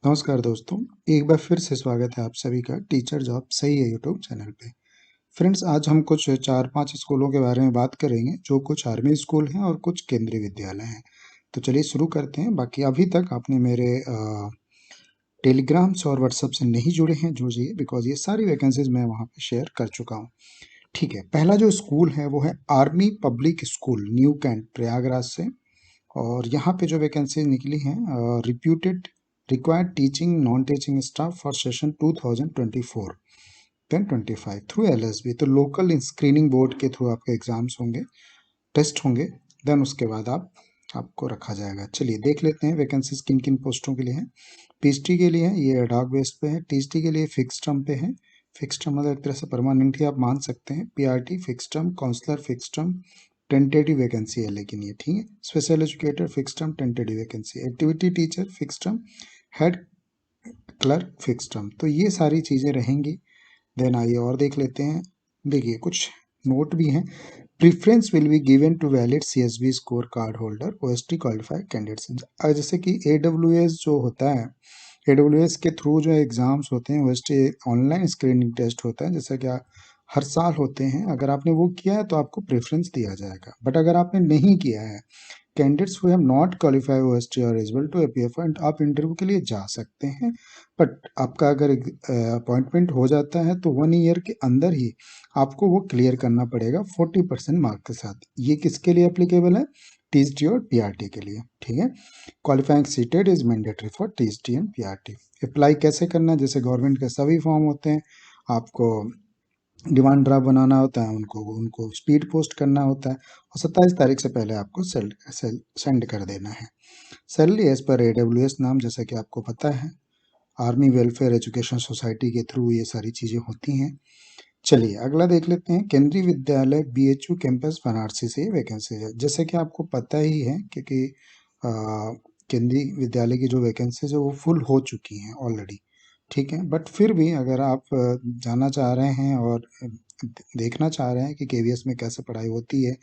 नमस्कार दोस्तों, एक बार फिर से स्वागत है आप सभी का टीचर जॉब सही है यूट्यूब चैनल पे। फ्रेंड्स, आज हम कुछ 4-5 स्कूलों के बारे में बात करेंगे, जो कुछ आर्मी स्कूल हैं और कुछ केंद्रीय विद्यालय हैं। तो चलिए शुरू करते हैं। बाकी अभी तक आपने मेरे टेलीग्राम से और व्हाट्सएप से नहीं जुड़े हैं, जुड़िए, बिकॉज़ ये सारी वैकेंसीज़ मैं वहाँ पे शेयर कर चुका हूँ। ठीक है, पहला जो स्कूल है वो है Army Public School, New Cantt, Prayagraj से। और यहाँ पे जो वैकेंसी निकली हैं, reputed required teaching non teaching staff for session 2024 then 25 through LSB. तो लोकल स्क्रीनिंग बोर्ड के थ्रू आपके एग्जाम्स होंगे, टेस्ट होंगे, देन उसके बाद आपको रखा जाएगा। चलिए देख लेते हैं वैकेंसीज किन किन पोस्टों के लिए हैं। पीएचडी के लिए है, ये एडहॉक बेस पे है। टीएचडी के लिए फिक्स टर्म पे है। फिक्स टर्म मतलब एक तरह से परमानेंट ही आप मान सकते हैं। PRT fix term, counsellor fix term, tentative vacancy है लेकिन ये, ठीक है। Special educator fix term, tentative vacancy. Activity teacher fix term, head clerk fix term. तो ये सारी चीज़ें रहेंगी। देन आइए और देख लेते हैं। देखिए कुछ नोट भी हैं। Preference will be given to valid CSB score card holder OST qualified candidates. जैसे कि एडब्ल्यूएस जो होता है, एडब्ल्यूएस के थ्रू जो एग्ज़ाम्स होते हैं ओएसटी ऑनलाइन स्क्रीनिंग टेस्ट होता है, जैसा कि हर साल होते हैं। अगर आपने वो किया है तो आपको प्रेफरेंस दिया जाएगा। बट अगर आपने नहीं किया है, candidates who have not qualify OST और एलिजिबल टू अपीयर, आप इंटरव्यू के लिए जा सकते हैं। बट आपका अगर अपॉइंटमेंट हो जाता है तो 1 ईयर के अंदर ही आपको वो क्लियर करना पड़ेगा 40% मार्क के साथ। ये किसके लिए एप्लीकेबल है? टीएसटी और पीआरटी के लिए, ठीक है। Qualifying seated is mandatory for TST and PRT. Apply कैसे करना है? जैसे गवर्नमेंट के सभी फॉर्म होते हैं, आपको डिमांड ड्राफ्ट बनाना होता है, उनको उनको स्पीड पोस्ट करना होता है और 27 तारीख से पहले आपको सेंड कर देना है। सैलरी एज पर एडब्ल्यूएस नाम, जैसा कि आपको पता है, आर्मी वेलफेयर एजुकेशन सोसाइटी के थ्रू ये सारी चीज़ें होती हैं। चलिए अगला देख लेते हैं। केंद्रीय विद्यालय बीएचयू कैंपस बनारसी से वैकेंसी है। जैसे कि आपको पता ही है, क्योंकि केंद्रीय विद्यालय की जो वैकेंसीज है वो फुल हो चुकी हैं ऑलरेडी, ठीक है। बट फिर भी अगर आप जाना चाह रहे हैं और देखना चाह रहे हैं कि केवीएस में कैसे पढ़ाई होती है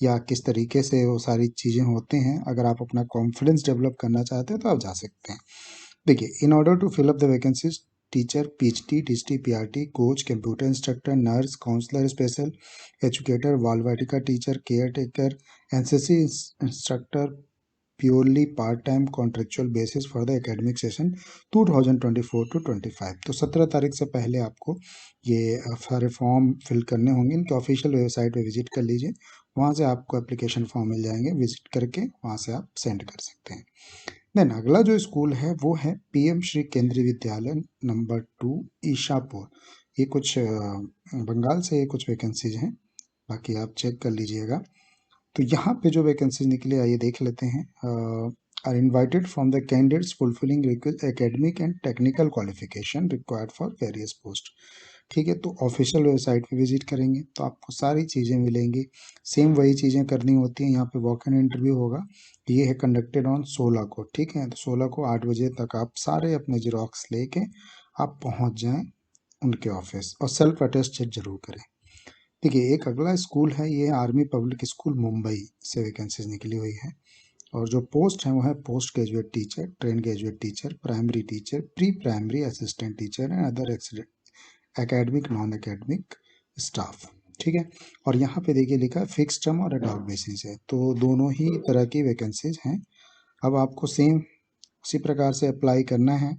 या किस तरीके से वो सारी चीज़ें होते हैं, अगर आप अपना कॉन्फिडेंस डेवलप करना चाहते हैं तो आप जा सकते हैं। देखिए, in order to fill up the vacancies, teacher, PGT, TGT, PRT, coach, computer instructor, nurse, counsellor, special educator, Bal Vatika teacher, care taker, NCC instructor, purely part time contractual basis for the academic session 2024 to 25। तो 17 तारीख से पहले आपको ये सारे form fill करने होंगे। इनके ऑफिशियल वेबसाइट पे विजिट कर लीजिए, वहाँ से आपको एप्लीकेशन फॉर्म मिल जाएंगे। विजिट करके वहाँ से आप सेंड कर सकते हैं। देन अगला जो स्कूल है वो है पीएम श्री केंद्रीय विद्यालय नंबर 2, ईशापुर। ये कुछ बंगाल से ये कुछ वैकेंसीज हैं, बाकी आप चेक कर लीजिएगा। तो यहाँ पे जो वैकेंसीज निकले, आइए देख लेते हैं। Are invited from the candidates fulfilling academic and technical qualification required for various post. ठीक है, तो ऑफिशियल वेबसाइट पे विजिट करेंगे तो आपको सारी चीज़ें मिलेंगी। सेम वही चीज़ें करनी होती हैं। यहाँ पे वॉक इन इंटरव्यू होगा। ये है कंडक्टेड ऑन 16 को, ठीक है। तो 16 को 8 बजे तक आप सारे अपने जीरोक्स लेके आप पहुँच जाएं उनके ऑफिस, और सेल्फ अटेस्ट चेक जरूर करें। देखिए एक अगला स्कूल है, ये आर्मी पब्लिक स्कूल मुंबई से वैकेंसीज निकली हुई है। और जो पोस्ट है वो है post graduate teacher, train graduate teacher, primary teacher, pre primary assistant teacher and other academic non academic staff, ठीक है। और यहाँ पे देखिए लिखा है फिक्स टर्म और एडॉक बेसिस है, तो दोनों ही तरह की वैकेंसीज हैं। अब आपको सेम उसी प्रकार से अप्लाई करना है।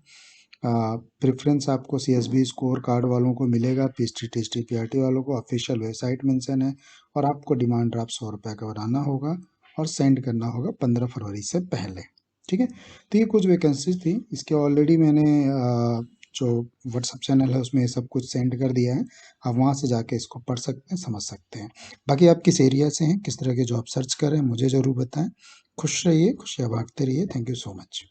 प्रेफरेंस आपको सीएसबी स्कोर कार्ड वालों को मिलेगा, पीएचडी, टीएचडी, पीआरटी वालों को ऑफिशियल वेबसाइट मेंशन है। और आपको डिमांड ड्राफ्ट 100 रुपये का बनाना होगा और सेंड करना होगा 15 फरवरी से पहले, ठीक है। तो ये कुछ वैकेंसीज थी, इसके ऑलरेडी मैंने जो व्हाट्सअप चैनल है उसमें ये सब कुछ सेंड कर दिया है। आप वहाँ से जाके इसको पढ़ सकते हैं, समझ सकते हैं। बाकी आप किस एरिया से हैं, किस तरह के जॉब सर्च कर रहे हैं, मुझे ज़रूर बताएं। खुश रहिए, खुशियाँ बांटते रहिए। Thank you so much.